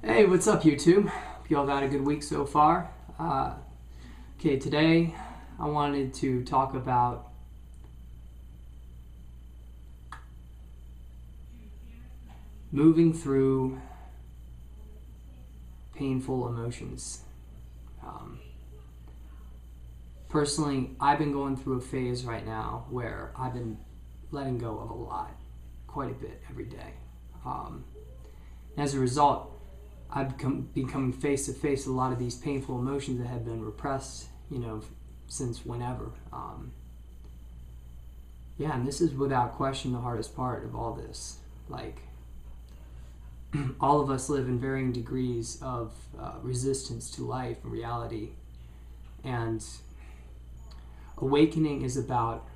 Hey, what's up, YouTube? Hope you all had a good week so far. Okay, today I wanted to talk about moving through painful emotions. Um, Personally, I've been going through a phase right now where I've been letting go of a lot, quite a bit every day. As a result, I've been coming face to face with a lot of these painful emotions that have been repressed, since whenever. And this is without question the hardest part of all this. Like, all of us live in varying degrees of resistance to life and reality. And awakening is about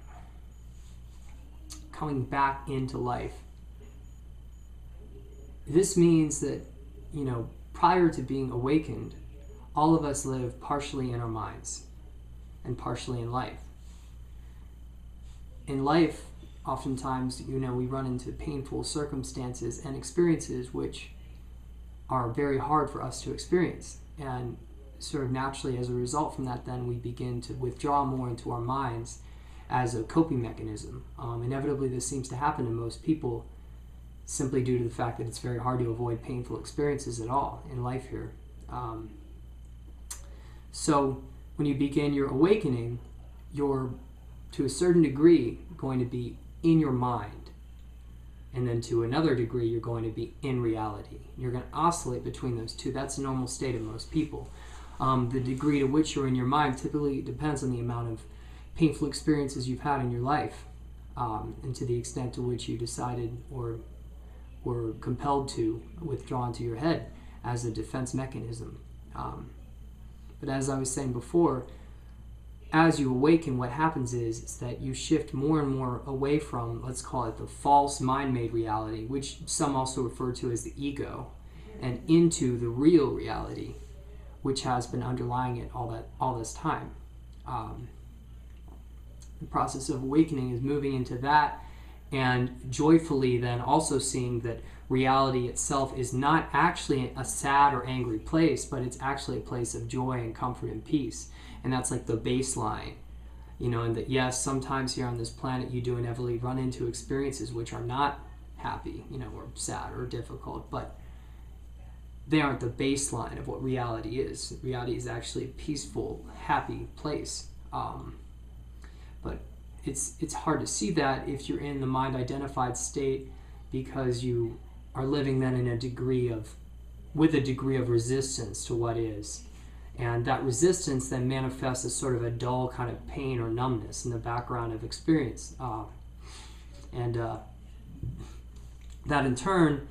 coming back into life. This means that, prior to being awakened, all of us live partially in our minds and partially in life. In life, oftentimes, we run into painful circumstances and experiences which are very hard for us to experience. And sort of naturally, as a result from that, then we begin to withdraw more into our minds as a coping mechanism. Inevitably, this seems to happen to most people simply due to the fact that it's very hard to avoid painful experiences at all in life here. So when you begin your awakening, you're, to a certain degree, going to be in your mind. And then to another degree, you're going to be in reality. You're going to oscillate between those two. That's a normal state of most people. The degree to which you're in your mind typically depends on the amount of painful experiences you've had in your life, and to the extent to which you decided or were compelled to withdraw into your head as a defense mechanism. But as I was saying before, as you awaken, what happens is that you shift more and more away from, let's call it the false mind-made reality, which some also refer to as the ego, and into the real reality, which has been underlying it all this time. The process of awakening is moving into that, and joyfully then also seeing that reality itself is not actually a sad or angry place, but it's actually a place of joy and comfort and peace. And that's like the baseline, and that yes, sometimes here on this planet you do inevitably run into experiences which are not happy, or sad or difficult, but they aren't the baseline of what reality is. Reality is actually a peaceful, happy place. But it's hard to see that if you're in the mind-identified state, because you are living then in with a degree of resistance to what is. And that resistance then manifests as sort of a dull kind of pain or numbness in the background of experience. That in turn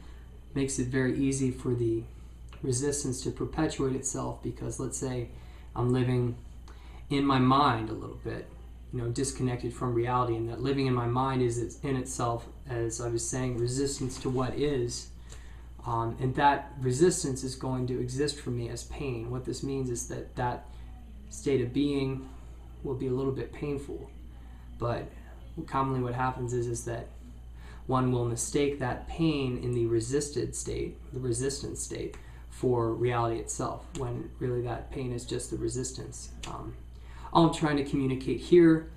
makes it very easy for the resistance to perpetuate itself, because let's say I'm living in my mind a little bit, disconnected from reality, and that living in my mind is in itself, as I was saying, resistance to what is. And that resistance is going to exist for me as pain. What this means is that state of being will be a little bit painful. But commonly what happens is that one will mistake that pain in the resistance state, for reality itself, when really that pain is just the resistance. All I'm trying to communicate here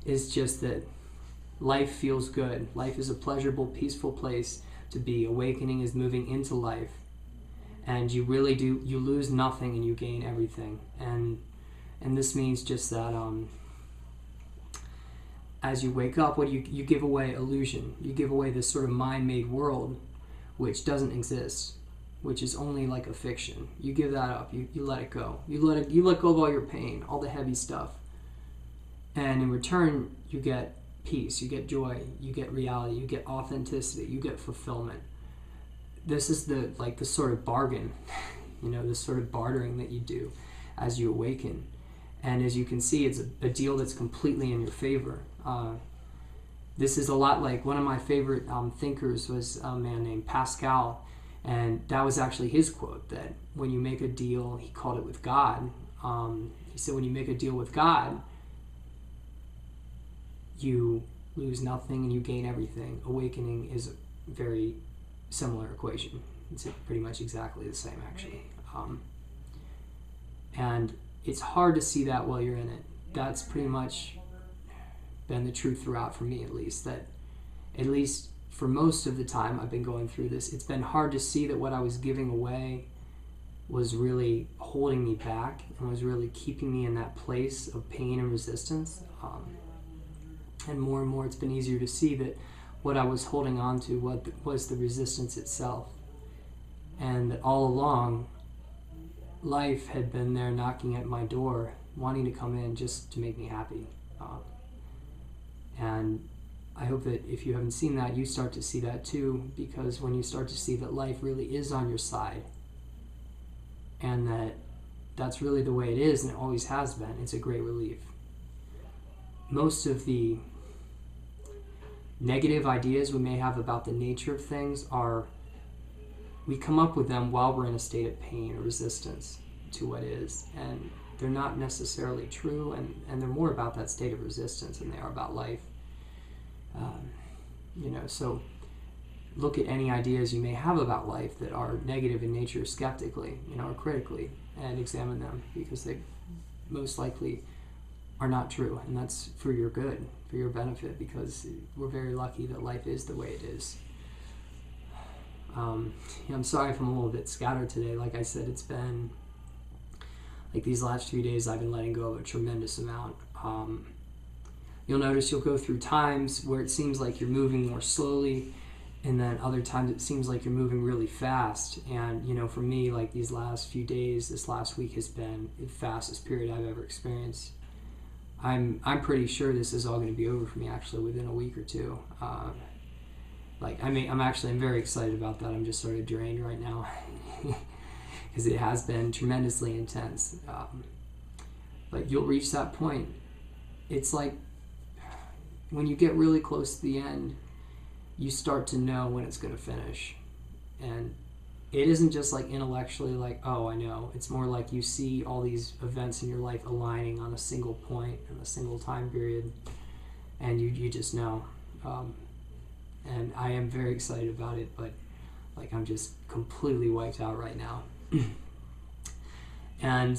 is just that life feels good. Life is a pleasurable, peaceful place to be. Awakening is moving into life. And you really do, you lose nothing and you gain everything. And this means just that as you wake up, you give away illusion. You give away this sort of mind-made world which doesn't exist, which is only like a fiction. You give that up. You let it go. You let go of all your pain, all the heavy stuff. And in return, you get peace, you get joy, you get reality, you get authenticity, you get fulfillment. This is the sort of bargain, this sort of bartering that you do as you awaken. And as you can see, it's a deal that's completely in your favor. This is a lot like, one of my favorite thinkers was a man named Pascal. And that was actually his quote, that when you make a deal, he called it with God. He said, when you make a deal with God, you lose nothing and you gain everything. Awakening is a very similar equation. It's pretty much exactly the same, actually. And it's hard to see that while you're in it. That's pretty much been the truth throughout, for me at least, that at least for most of the time I've been going through this, it's been hard to see that what I was giving away was really holding me back and was really keeping me in that place of pain and resistance. And more it's been easier to see that what I was holding on to was the resistance itself. And that all along, life had been there knocking at my door, wanting to come in just to make me happy. And I hope that if you haven't seen that, you start to see that too, because when you start to see that life really is on your side, and that's really the way it is and it always has been, it's a great relief. Most of the negative ideas we may have about the nature of things we come up with them while we're in a state of pain or resistance to what is, and they're not necessarily true, and they're more about that state of resistance than they are about life. So look at any ideas you may have about life that are negative in nature skeptically, or critically, and examine them, because they most likely are not true, and that's for your good, for your benefit, because we're very lucky that life is the way it is. I'm sorry if I'm a little bit scattered today. Like I said, it's been like these last few days I've been letting go of a tremendous amount. You'll notice you'll go through times where it seems like you're moving more slowly, and then other times it seems like you're moving really fast. And for me, like these last few days, this last week has been the fastest period I've ever experienced. I'm pretty sure this is all going to be over for me actually within a week or two. I'm very excited about that. I'm just sort of drained right now because it has been tremendously intense. But you'll reach that point. It's like when you get really close to the end, you start to know when it's going to finish. And it isn't just like intellectually like, oh, I know. It's more like you see all these events in your life aligning on a single point in a single time period, and you just know. And I am very excited about it, but like I'm just completely wiped out right now. And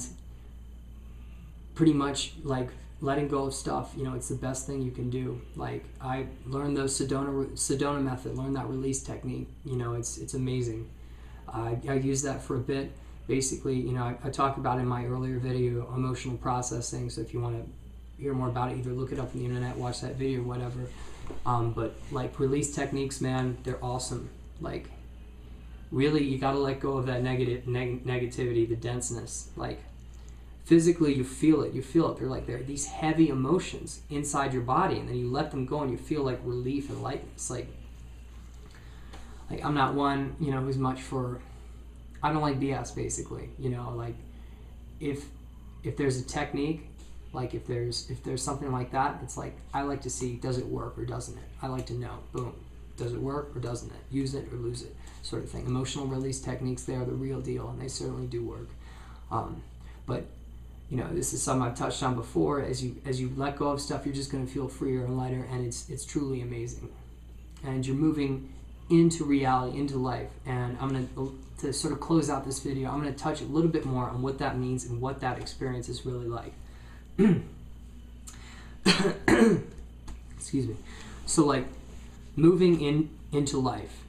pretty much like letting go of stuff, it's the best thing you can do. Like I learned the Sedona method, learned that release technique. It's amazing. I used that for a bit. Basically, I talked about in my earlier video, emotional processing. So if you want to hear more about it, either look it up on the internet, watch that video, whatever. But like release techniques, man, they're awesome. Like really, you got to let go of that negativity, the denseness. Like physically, you feel it. They're like they're these heavy emotions inside your body, and then you let them go, and you feel like relief and lightness. Like I'm not one, who's much for. I don't like BS, basically. Like if there's a technique. Like if there's something like that, it's like I like to see, does it work or doesn't it? I like to know, boom, does it work or doesn't it? Use it or lose it, sort of thing. Emotional release techniques, they are the real deal, and they certainly do work. But this is something I've touched on before. As you let go of stuff, you're just going to feel freer and lighter, and it's truly amazing. And you're moving into reality, into life. And I'm going to sort of close out this video, I'm going to touch a little bit more on what that means and what that experience is really like. Excuse me. So like moving into life,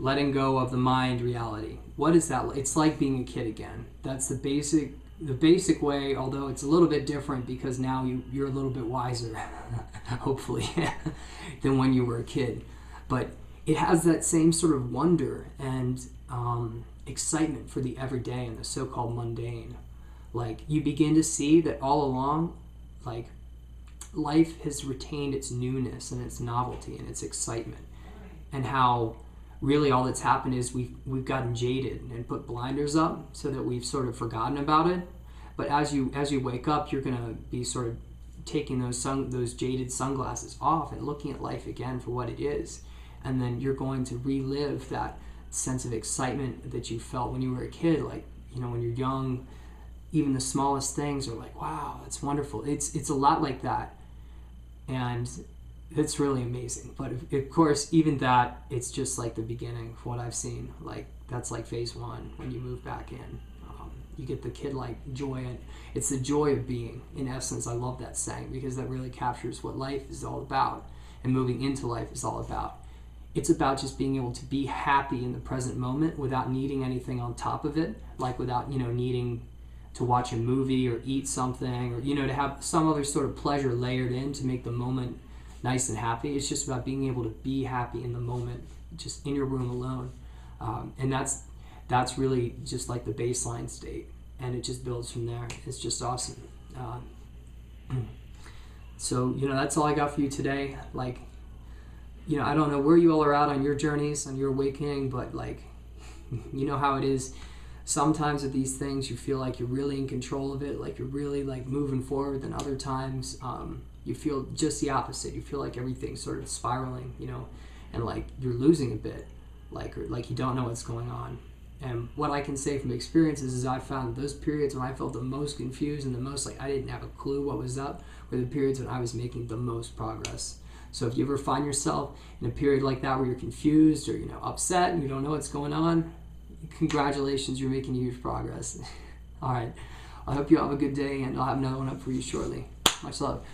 letting go of the mind reality. What is that? It's like being a kid again. That's the basic way, although it's a little bit different because now you're a little bit wiser, hopefully, than when you were a kid. But it has that same sort of wonder and excitement for the everyday and the so-called mundane. Like you begin to see that all along, like life has retained its newness and its novelty and its excitement, and how really all that's happened is we've gotten jaded and put blinders up so that we've sort of forgotten about it. But as you wake up, you're gonna be sort of taking those jaded sunglasses off and looking at life again for what it is, and then you're going to relive that sense of excitement that you felt when you were a kid. Like when you're young. Even the smallest things are like, wow, that's wonderful. It's a lot like that. And it's really amazing. But of course, even that, it's just like the beginning of what I've seen. Like that's like phase one when you move back in. You get the kid-like joy, and it's the joy of being. In essence, I love that saying because that really captures what life is all about, and moving into life is all about. It's about just being able to be happy in the present moment without needing anything on top of it, like without needing to watch a movie or eat something, or to have some other sort of pleasure layered in to make the moment nice and happy. It's just about being able to be happy in the moment, just in your room alone, and that's really just like the baseline state, and it just builds from there. It's just awesome. So that's all I got for you today. Like, I don't know where you all are at on your journeys, on your awakening, but like, you know how it is. Sometimes with these things, you feel like you're really in control of it, like you're really like moving forward. Then other times, you feel just the opposite. You feel like everything's sort of spiraling, and like you're losing a bit, or like you don't know what's going on. And what I can say from experiences is I found those periods when I felt the most confused and the most like I didn't have a clue what was up were the periods when I was making the most progress. So if you ever find yourself in a period like that where you're confused or upset and you don't know what's going on, congratulations, you're making huge progress. All right, I hope you have a good day, and I'll have another one up for you shortly. Much love.